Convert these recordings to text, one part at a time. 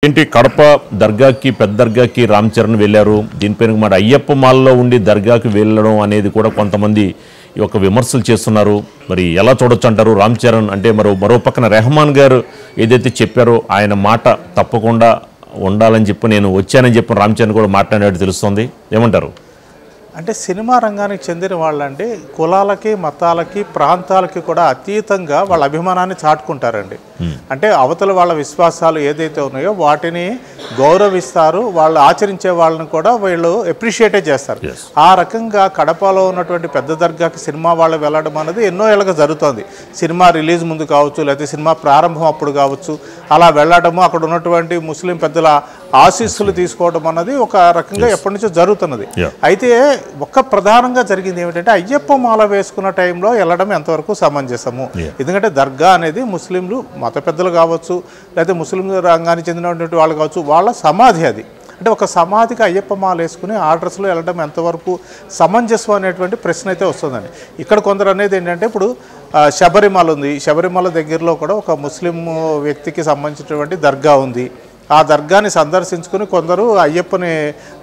ఏంటి కడప దర్గాకి పెద్ద దర్గాకి రామ్ చరణ్ వెళ్ళారు. దీనిపైన మరి అయ్యప్ప మాలలో ఉండి దర్గాకి వెళ్ళడం అనేది కూడా కొంతమంది ఈ యొక్క విమర్శలు చేస్తున్నారు. మరి ఎలా చూడొచ్చు అంటారు? రామ్ చరణ్ అంటే మరో పక్కన రెహమాన్ గారు ఏదైతే చెప్పారో ఆయన మాట తప్పకుండా ఉండాలని చెప్పి నేను వచ్చానని చెప్పి రామ్ చరణ్ కూడా మాట్లాడినట్టు తెలుస్తుంది. ఏమంటారు? అంటే సినిమా రంగానికి చెందిన వాళ్ళండి కులాలకి మతాలకి ప్రాంతాలకి కూడా అతీతంగా వాళ్ళ అభిమానాన్ని చాటుకుంటారండి. అంటే అవతల వాళ్ళ విశ్వాసాలు ఏదైతే ఉన్నాయో వాటిని గౌరవిస్తారు, వాళ్ళు ఆచరించే వాళ్ళని కూడా వీళ్ళు అప్రిషియేటే చేస్తారు. ఆ రకంగా కడపలో ఉన్నటువంటి పెద్ద దర్గాకి సినిమా వాళ్ళు వెళ్ళడం అనేది ఎన్నో ఏళ్ళగా జరుగుతుంది. సినిమా రిలీజ్ ముందు కావచ్చు, లేకపోతే సినిమా ప్రారంభం అప్పుడు కావచ్చు, అలా వెళ్ళడము, అక్కడ ఉన్నటువంటి ముస్లిం పెద్దల ఆశీస్సులు తీసుకోవడం అన్నది ఒక రకంగా ఎప్పటి నుంచో జరుగుతున్నది. అయితే ఒక్క ప్రధానంగా జరిగింది ఏమిటంటే అయ్యప్ప మాల వేసుకున్న టైంలో వెళ్ళడం ఎంతవరకు సమంజసము. ఎందుకంటే దర్గా అనేది ముస్లింలు మత పెద్దలు కావచ్చు, లేకపోతే ముస్లిం రంగానికి చెందినటువంటి వాళ్ళు కావచ్చు, వాళ్ళ సమాధి అది. అంటే ఒక సమాధికి అయ్యప్ప మాల వేసుకుని ఆ డ్రెస్లో వెళ్ళడం ఎంతవరకు సమంజసం అనేటువంటి ప్రశ్న అయితే వస్తుందండి. ఇక్కడ కొందరు అనేది ఏంటంటే ఇప్పుడు శబరిమల ఉంది, శబరిమల దగ్గరలో కూడా ఒక ముస్లిం వ్యక్తికి సంబంధించినటువంటి దర్గా ఉంది. ఆ దర్గాని సందర్శించుకుని కొందరు అయ్యప్పని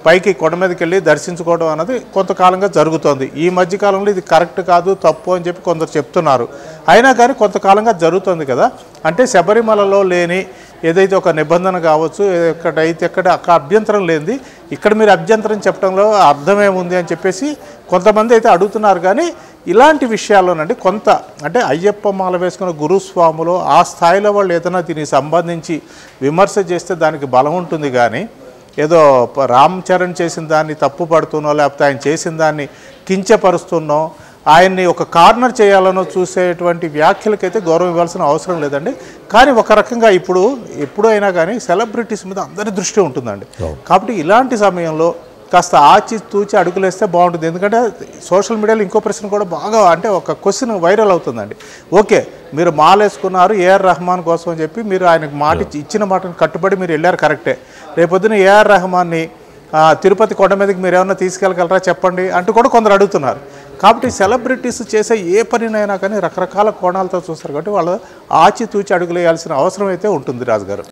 పైకి కొండ మీదకి వెళ్ళి దర్శించుకోవడం అనేది కొంతకాలంగా జరుగుతోంది. ఈ మధ్యకాలంలో ఇది కరెక్ట్ కాదు, తప్పు అని చెప్పి కొందరు చెప్తున్నారు. అయినా కానీ కొంతకాలంగా జరుగుతుంది కదా. అంటే శబరిమలలో లేని ఏదైతే ఒక నిబంధన కావచ్చు, ఎక్కడ అభ్యంతరం లేనిది ఇక్కడ మీరు అభ్యంతరం చెప్పడంలో అర్థమేముంది అని చెప్పేసి కొంతమంది అయితే అడుగుతున్నారు. కానీ ఇలాంటి విషయాల్లోనండి కొంత అంటే అయ్యప్ప మాల వేసుకున్న గురుస్వాములు ఆ స్థాయిలో వాళ్ళు ఏదైనా దీనికి సంబంధించి విమర్శ చేస్తే దానికి బలం ఉంటుంది. కానీ ఏదో రామ్ చరణ్ చేసిన దాన్ని తప్పు పడుతున్నో, లేకపోతే ఆయన చేసిన దాన్ని కించపరుస్తున్నో, ఆయన్ని ఒక కార్నర్ చేయాలనో చూసేటువంటి వ్యాఖ్యలకైతే గౌరవం ఇవ్వాల్సిన అవసరం లేదండి. కానీ ఒక రకంగా ఎప్పుడైనా కానీ సెలబ్రిటీస్ మీద అందరి దృష్టి ఉంటుందండి. కాబట్టి ఇలాంటి సమయంలో కాస్త ఆచితూచి అడుగులేస్తే బాగుంటుంది. ఎందుకంటే సోషల్ మీడియాలో ఇంకో ప్రశ్న కూడా బాగా అంటే ఒక క్వశ్చన్ వైరల్ అవుతుందండి. ఓకే, మీరు మాలేసుకున్నారు ఏఆర్ రెహమాన్ కోసం అని చెప్పి మీరు ఆయనకు మాట ఇచ్చిన మాటను కట్టుబడి మీరు వెళ్ళారు, కరెక్టే. రేపొద్దున ఏఆర్ రెహమాన్ని తిరుపతి కొండ మీదకి మీరు ఏమన్నా తీసుకెళ్ళగలరా చెప్పండి అంటూ కూడా కొందరు అడుగుతున్నారు. కాబట్టి సెలబ్రిటీస్ చేసే ఏ పనినైనా కానీ రకరకాల కోణాలతో చూస్తారు. కాబట్టి వాళ్ళు ఆచితూచి అడుగులేయాల్సిన అవసరం అయితే ఉంటుంది రాజుగారు.